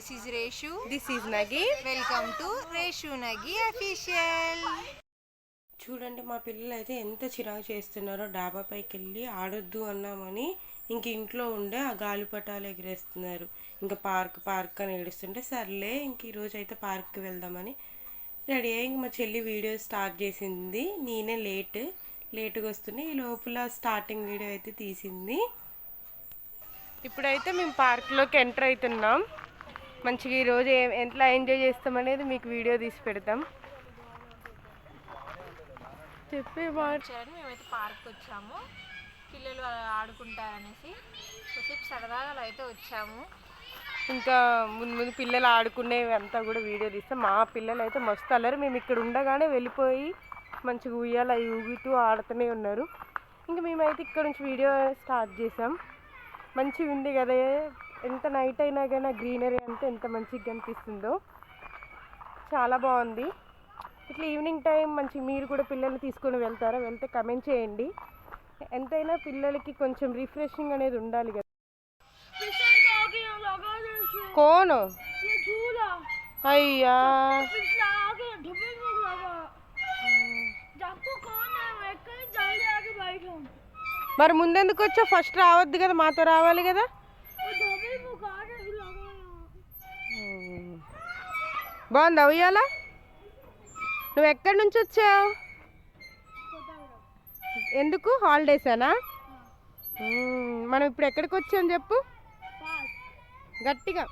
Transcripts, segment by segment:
This is Reshu. This is Nagi. Welcome to Reshu Nagi official. చూడండి మా పిల్లలు అయితే ఎంత చిరాకు చేస్తున్నారో. డాబా పైకి వెళ్ళి ఆడొద్దు అన్నామని ఇంక ఇంట్లో ఉండే ఆ గాలిపటాలు ఎగిరేస్తున్నారు. ఇంకా పార్క్ అని ఏడుస్తుంటే సర్లే ఇంక ఈరోజు అయితే పార్క్కి వెళ్దామని రెడీ అయ్యి ఇంక మా చెల్లి వీడియో స్టార్ట్ చేసింది. నేనే లేటుగా వస్తుంది. ఈ లోపల స్టార్టింగ్ వీడియో అయితే తీసింది. ఇప్పుడైతే మేము పార్క్లోకి ఎంటర్ అవుతున్నాం. మంచిగా ఈరోజు ఎట్లా ఎంజాయ్ చేస్తాం అనేది మీకు వీడియో తీసి పెడతాం. మేమైతే పార్క్ వచ్చాము, పిల్లలు ఆడుకుంటారనేసి కొద్దిసేపు సరదాగా అలా అయితే వచ్చాము. ఇంకా ముందు పిల్లలు ఆడుకునేవి అంతా కూడా వీడియో తీస్తాం. మా పిల్లలు అయితే మస్తు అల్లరు. మేము ఇక్కడ ఉండగానే వెళ్ళిపోయి మంచిగా ఉయ్యాల ఊగుతూ ఆడుతూనే ఉన్నారు. ఇంకా మేమైతే ఇక్కడ నుంచి వీడియో స్టార్ట్ చేసాం. మంచిగా ఉంది కదా, ఎంత నైట్ అయినా కానీ గ్రీనరీ అంటే ఎంత మంచిగా కనిపిస్తుందో. చాలా బాగుంది. ఇట్లా ఈవినింగ్ టైం మంచిగా మీరు కూడా పిల్లల్ని తీసుకొని వెళ్తారా? వెళ్తే కమెంట్ చేయండి. ఎంతైనా పిల్లలకి కొంచెం రిఫ్రెషింగ్ అనేది ఉండాలి కదా. కోను అయ్యా మరి ముందెందుకు వచ్చా? ఫస్ట్ రావద్దు కదా, మాతో రావాలి కదా. బాగుందా ఉయ్యాలా? నువ్వు ఎక్కడి నుంచి వచ్చావు? ఎందుకు హాలిడేసేనా? మనం ఇప్పుడు ఎక్కడికి వచ్చాం చెప్పు గట్టిగా.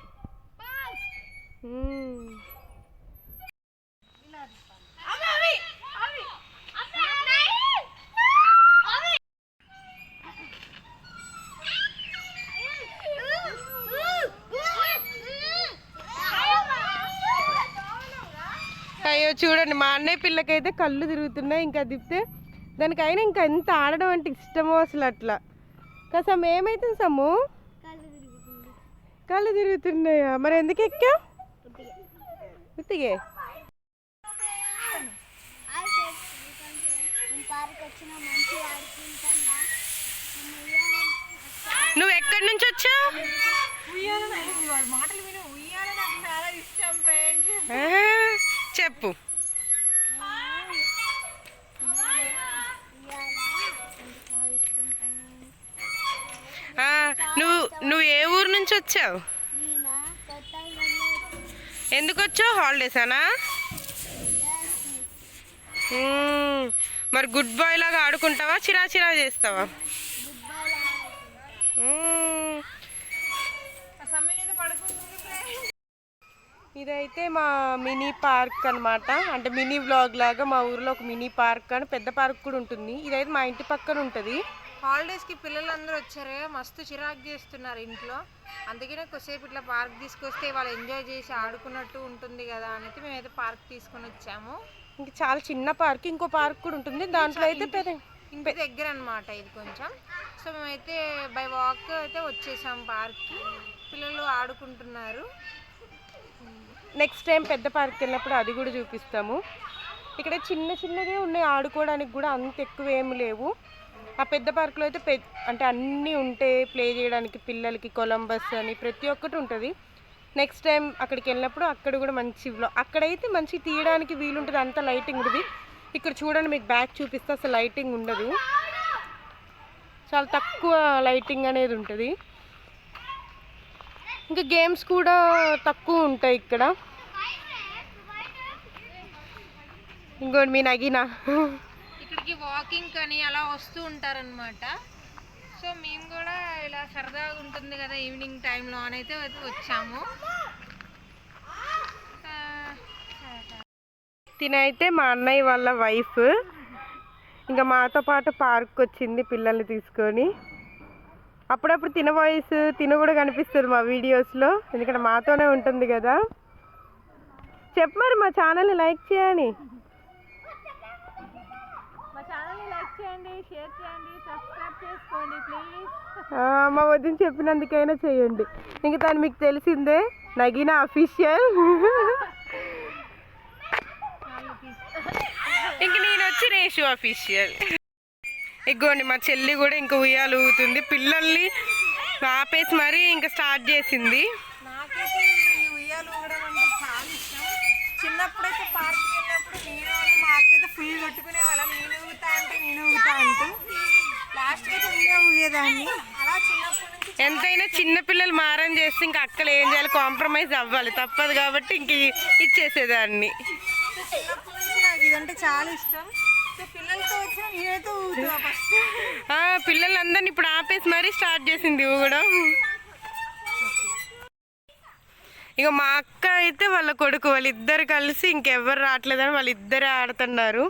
అయ్యో చూడండి, మా అన్నయ్య పిల్లకైతే కళ్ళు తిరుగుతున్నాయి. ఇంకా తిప్పితే దానికైనా ఇంకా ఎంత ఆడడం అంటే ఇష్టమో అసలు. అట్లా కాసం ఏమైతుంది సమ్ము? కళ్ళు తిరుగుతున్నాయా? మరి ఎందుకు ఎక్కా? ఉత్తిగే నువ్వు ఎక్కడి నుంచి వచ్చావు? చెప్పు. నువ్వు ఏ ఊరు నుంచి వచ్చావు? ఎందుకు వచ్చావు? హాలిడేసానా? మరి గుడ్ బాయ్ లాగా ఆడుకుంటావా, చిరా చేస్తావా? ఇదైతే మా మినీ పార్క్ అనమాట. అంటే మినీ వ్లాగ్ లాగా మా ఊర్లో ఒక మినీ పార్క్ అని పెద్ద పార్క్ కూడా ఉంటుంది. ఇదైతే మా ఇంటి పక్కన ఉంటుంది. హాలిడేస్కి పిల్లలందరూ వచ్చారు, మస్తు చిరాకు చేస్తున్నారు ఇంట్లో. అందుకనే కొద్దిసేపు ఇట్లా పార్క్ తీసుకొస్తే వాళ్ళు ఎంజాయ్ చేసి ఆడుకున్నట్టు ఉంటుంది కదా అనేది మేమైతే పార్క్ తీసుకొని వచ్చాము. ఇంకా చాలా చిన్న పార్క్, ఇంకో పార్క్ కూడా ఉంటుంది. దాంట్లో అయితే ఇంటి దగ్గర అనమాట ఇది కొంచెం. సో మేమైతే బై వాక్ అయితే వచ్చేసాం పార్క్కి. పిల్లలు ఆడుకుంటున్నారు. నెక్స్ట్ టైం పెద్ద పార్క్ వెళ్ళినప్పుడు అది కూడా చూపిస్తాము. ఇక్కడ చిన్నగా ఉన్నాయి ఆడుకోవడానికి కూడా, అంత ఎక్కువ ఏమి లేవు. ఆ పెద్ద పార్క్లో అయితే అంటే అన్నీ ఉంటాయి ప్లే చేయడానికి పిల్లలకి. కొలంబస్ అని ప్రతి ఒక్కటి ఉంటుంది. నెక్స్ట్ టైం అక్కడికి వెళ్ళినప్పుడు అక్కడ కూడా మంచి అక్కడైతే మంచి తీయడానికి వీలుంటుంది, అంత లైటింగ్ ఉంటుంది. ఇక్కడ చూడండి మీకు బ్యాక్ చూపిస్తే అసలు లైటింగ్ ఉండదు, చాలా తక్కువ లైటింగ్ అనేది ఉంటుంది. ఇంకా గేమ్స్ కూడా తక్కువ ఉంటాయి ఇక్కడ. ఇంకోటి మీ నగినా ఇక్కడికి వాకింగ్ అని అలా వస్తూ ఉంటారనమాట. సో మేము కూడా ఇలా సరదాగా ఉంటుంది కదా ఈవినింగ్ టైంలో అని అయితే వచ్చాము. తినైతే మా అన్నయ్య వాళ్ళ వైఫ్ ఇంకా మాతో పాటు పార్క్ వచ్చింది పిల్లల్ని తీసుకొని. అప్పుడప్పుడు తిన వాయిస్ కూడా కనిపిస్తుంది మా వీడియోస్లో, ఎందుకంటే మాతోనే ఉంటుంది కదా. చెప్పు మరి మా ఛానల్ని లైక్ చేయండి, షేర్ చేయండి, సబ్స్క్రైబ్ చేసుకోండి ప్లీజ్. మా వదిన చెప్పినందుకైనా చేయండి. ఇంకా తను మీకు తెలిసిందే నగినా అఫీషియల్. ఇంక నేను వచ్చి రేషు అఫీషియల్. ఇగోండి మా చెల్లి కూడా ఇంకా ఉయ్యాలు ఊగుతుంది. పిల్లల్ని ఆపేసి మరీ ఇంకా స్టార్ట్ చేసింది. నాకైతే చిన్నప్పుడైతే పార్క్ వెళ్ళినప్పుడు నేను మా అక్కయితే ఫుల్ కొట్టుకునే వాళ్ళం. నేను ఊగుతా అంటూ లాస్ట్కి అయితే నేనే ఊగేదాన్ని. అలా చిన్నప్పటి నుంచి ఎంతైనా చిన్న పిల్లలు మారం చేస్తే ఇంకా అక్కలు ఏం చేయాలి, కాంప్రమైజ్ అవ్వాలి, తప్పదు కాబట్టి ఇంక ఇచ్చేసేదాన్ని. చిన్నప్పటి నుంచి నాకు ఇదంటే చాలా ఇష్టం. సో పిల్లలతో వచ్చిన నేనైతే ఊగుతా ఫస్ట్. పిల్లలందరినీ ఇప్పుడు ఆపేసి మరీ స్టార్ట్ చేసింది ఊగడం. ఇక మా అక్క అయితే వాళ్ళ కొడుకు వాళ్ళిద్దరు కలిసి ఇంకెవ్వరు రావట్లేదని వాళ్ళిద్దరే ఆడుతున్నారు.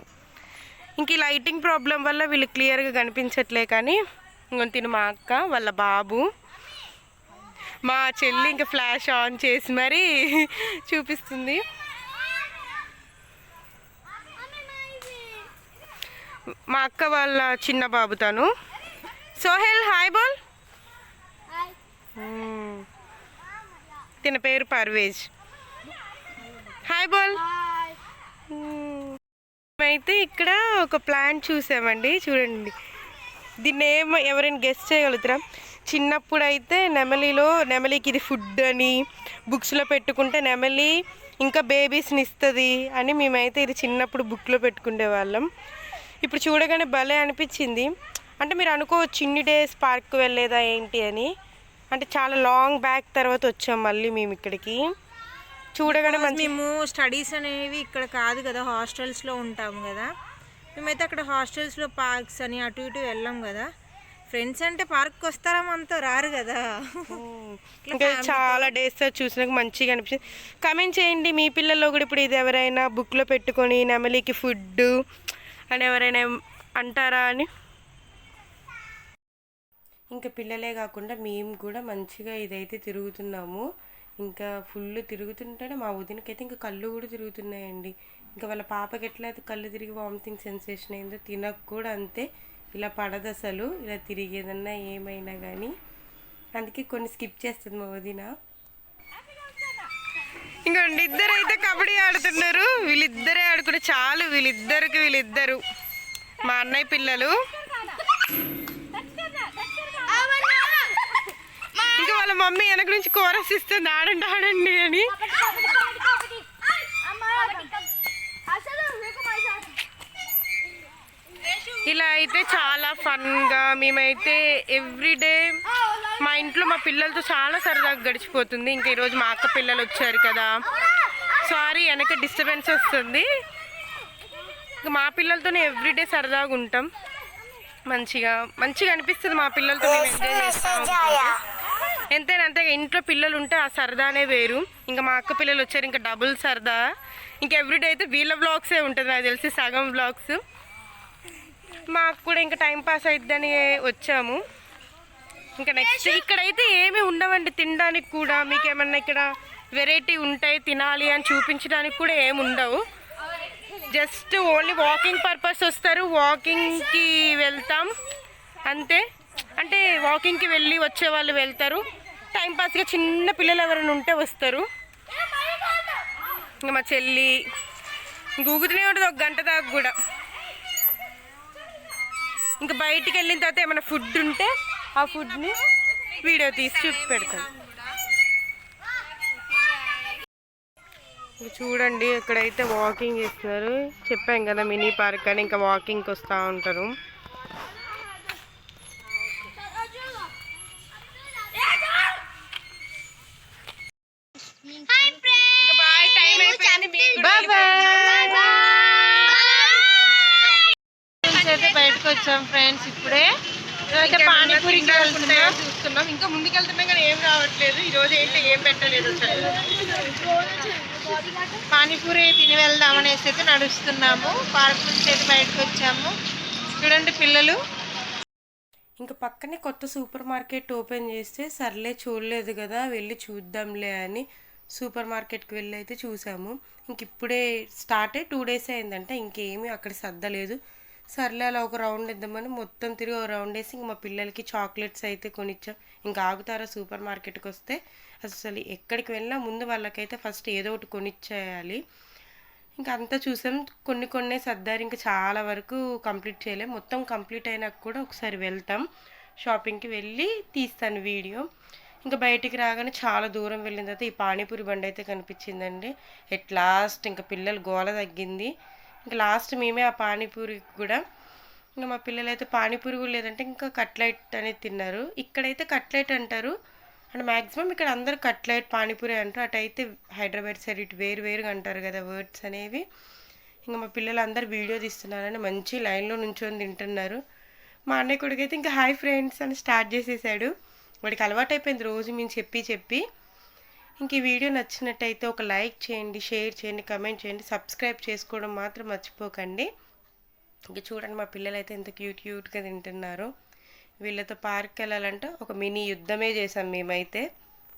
ఇంక ఈ లైటింగ్ ప్రాబ్లం వల్ల వీళ్ళు క్లియర్గా కనిపించట్లే, కానీ ఇంకొక తిను మా అక్క వాళ్ళ బాబు, మా చెల్లి ఇంకా ఫ్లాష్ ఆన్ చేసి మరీ చూపిస్తుంది. మా అక్క వాళ్ళ చిన్న బాబు తను. సోహెల్ హాయ్ బోల్. తిన పేరు పర్వేజ్. హాయ్ బోల్. అయితే ఇక్కడ ఒక ప్లాంట్ చూసామండి, చూడండి. దీన్ని ఎవరైనా గెస్ట్ చేయగలుగుతారా? చిన్నప్పుడు అయితే నెమలికి ఇది ఫుడ్ అని బుక్స్లో పెట్టుకుంటే నెమలి ఇంకా బేబీస్ని ఇస్తుంది అని మేమైతే ఇది చిన్నప్పుడు బుక్లో పెట్టుకునే వాళ్ళం. ఇప్పుడు చూడగానే భలే అనిపించింది. అంటే మీరు అనుకోవచ్చు ఇన్ని డేస్ పార్క్ వెళ్ళలేదా ఏంటి అని. అంటే చాలా లాంగ్ బ్యాక్ తర్వాత వచ్చాం మళ్ళీ మేము ఇక్కడికి. చూడగానే మేము స్టడీస్ అనేవి ఇక్కడ కాదు కదా, హాస్టల్స్లో ఉంటాము కదా. మేమైతే అక్కడ హాస్టల్స్లో పార్క్స్ అని అటు ఇటు వెళ్ళాం కదా. ఫ్రెండ్స్ అంటే పార్క్కి వస్తారా, మనతో రారు కదా. ఇంకా చాలా డేస్ చూసినాక మంచిగా అనిపించింది. కమెంట్ చేయండి మీ పిల్లల్లో కూడా ఇప్పుడు ఇది ఎవరైనా బుక్లో పెట్టుకొని నెమలికి ఫుడ్ అని ఎవరైనా అంటారా అని. ఇంకా పిల్లలే కాకుండా మేము కూడా మంచిగా ఇదైతే తిరుగుతున్నాము. ఇంకా ఫుల్ తిరుగుతుంటేనే మా వదినకైతే ఇంకా కళ్ళు కూడా తిరుగుతున్నాయండి. ఇంకా వాళ్ళ పాపకి ఎట్లయితే కళ్ళు తిరిగి వామిటింగ్ సెన్సేషన్ అయిందో తినకు కూడా అంతే. ఇలా పడదు అసలు, ఇలా తిరిగేదన్నా ఏమైనా కానీ. అందుకే కొన్ని స్కిప్ చేస్తుంది మా వదిన. ఇంకోండి ఇద్దరు అయితే కబడ్డీ ఆడుతున్నారు. వీళ్ళిద్దరే ఆడుకుంటే చాలు, వీళ్ళిద్దరు మా అన్నయ్య పిల్లలు. ఇంకా వాళ్ళ మమ్మీ వెనక నుంచి కోరస్ ఇస్తుంది ఆడండి అని. ఇలా అయితే చాలా ఫన్గా మేమైతే ఎవ్రీడే మా ఇంట్లో మా పిల్లలతో చాలా సరదాగా గడిచిపోతుంది. ఇంకా ఈరోజు మా అక్క పిల్లలు వచ్చారు కదా, సారీ వెనక డిస్టర్బెన్స్ వస్తుంది. ఇంకా మా పిల్లలతోనే ఎవ్రీడే సరదాగా ఉంటాం. మంచిగా అనిపిస్తుంది మా పిల్లలతో మేము ఎంజాయ్ చేస్తాం. ఎంతైనా అంతే, ఇంట్లో పిల్లలు ఉంటే ఆ సరదానే వేరు. ఇంకా మా అక్క పిల్లలు వచ్చారు, ఇంకా డబుల్ సరదా. ఇంకా ఎవ్రీడే అయితే వీళ్ళ బ్లాగ్సే ఉంటుంది నాకు తెలిసి, సగం బ్లాగ్స్. మాకు కూడా ఇంకా టైం పాస్ అయిద్దని వచ్చాము. ఇంకా నెక్స్ట్ ఇక్కడైతే ఏమీ ఉండవండి తినడానికి కూడా. మీకు ఏమన్నా ఇక్కడ వెరైటీ ఉంటాయి తినాలి అని చూపించడానికి కూడా ఏమి ఉండవు. జస్ట్ ఓన్లీ వాకింగ్ పర్పస్ వస్తారు, వాకింగ్కి వెళ్తాం అంతే. అంటే వాకింగ్కి వెళ్ళి వచ్చే వాళ్ళు వెళ్తారు, టైంపాస్గా చిన్న పిల్లలు ఎవరైనా ఉంటే వస్తారు. ఇంకా మా చెల్లి గూగుతూనే ఉంటుంది 1 గంట దాకా కూడా. ఇంకా బయటికి వెళ్ళిన తర్వాత ఏమైనా ఫుడ్ ఉంటే ఆ ఫుడ్ని వీడియో తీసి చూపి పెడతాను. చూడండి ఇక్కడైతే వాకింగ్ చేస్తున్నారు. చెప్పాం కదా మినీ పార్క్ అని, ఇంకా వాకింగ్కి వస్తూ ఉంటారు. బయటకు వచ్చాం ఫ్రెండ్స్ ఇప్పుడే. పానీపూరి చూస్తున్నాం. ఇంకా ముందుకెళ్తున్నాం కానీ ఏం రావట్లేదు. ఈరోజు ఏంటో ఏం పెట్టలేదు. పానీపూరి తిని వెళ్దాం అనేసి అయితే నడుస్తున్నాము. పార్క్ నుంచి అయితే బయటకు వచ్చాము. చూడండి పిల్లలు. ఇంకా పక్కనే కొత్త సూపర్ మార్కెట్ ఓపెన్ చేస్తే సర్లే చూడలేదు కదా వెళ్ళి చూద్దాంలే అని సూపర్ మార్కెట్కి వెళ్ళి అయితే చూసాము. ఇంక ఇప్పుడే స్టార్ట్ అయ్యి 2 డేస్ అయిందంటే ఇంకేమీ అక్కడ సర్దలేదు. సర్లే అలా ఒక రౌండ్ ఇద్దామని మొత్తం తిరిగి ఒక రౌండ్ వేసి ఇంక మా పిల్లలకి చాక్లెట్స్ అయితే కొనిచ్చాం. ఇంకా ఆగుతారా సూపర్ మార్కెట్కి వస్తే? అసలు ఎక్కడికి వెళ్ళినా ముందు వాళ్ళకైతే ఫస్ట్ ఏదో ఒకటి కొనిచ్చేయాలి. ఇంకా అంతా చూసాం, కొన్ని సర్దారు. ఇంకా చాలా వరకు కంప్లీట్ చేయలేం. మొత్తం కంప్లీట్ అయినాక కూడా ఒకసారి వెళ్తాం షాపింగ్కి, వెళ్ళి తీస్తాను వీడియో. ఇంకా బయటికి రాగానే చాలా దూరం వెళ్ళిన తర్వాత ఈ పానీపూరి బండి అయితే కనిపించిందండి. ఎట్ లాస్ట్ ఇంకా పిల్లలు గోల తగ్గింది. ఇంకా లాస్ట్ మేమే ఆ పానీపూరి కూడా ఇంకా మా పిల్లలు అయితే పానీపూరి కూడా లేదంటే ఇంకా కట్లెట్ అనేది తిన్నారు. ఇక్కడైతే కట్లెట్ అంటారు అండ్ మ్యాక్సిమం ఇక్కడ అందరు కట్లెట్ పానీపూరి అంటారు. అటైతే హైదరాబాద్ సైడ్ ఇటు వేరు వేరుగా అంటారు కదా వర్డ్స్ అనేవి. ఇంకా మా పిల్లలు అందరు వీడియో తీస్తున్నారని మంచి లైన్లో నుంచొని తింటున్నారు. మా అన్నయ్య కొడుకైతే ఇంకా హాయ్ ఫ్రెండ్స్ అని స్టార్ట్ చేసేసాడు. వాడికి అలవాటు అయిపోయింది రోజు మేము చెప్పి. ఇంక ఈ వీడియో నచ్చినట్టయితే ఒక లైక్ చేయండి, షేర్ చేయండి, కమెంట్ చేయండి, సబ్స్క్రైబ్ చేసుకోవడం మాత్రం మర్చిపోకండి. ఇంక చూడండి మా పిల్లలు అయితే ఎంత క్యూట్గా తింటున్నారు. వీళ్ళతో పార్క్కి వెళ్ళాలంటే ఒక మినీ యుద్ధమే చేసాం మేమైతే.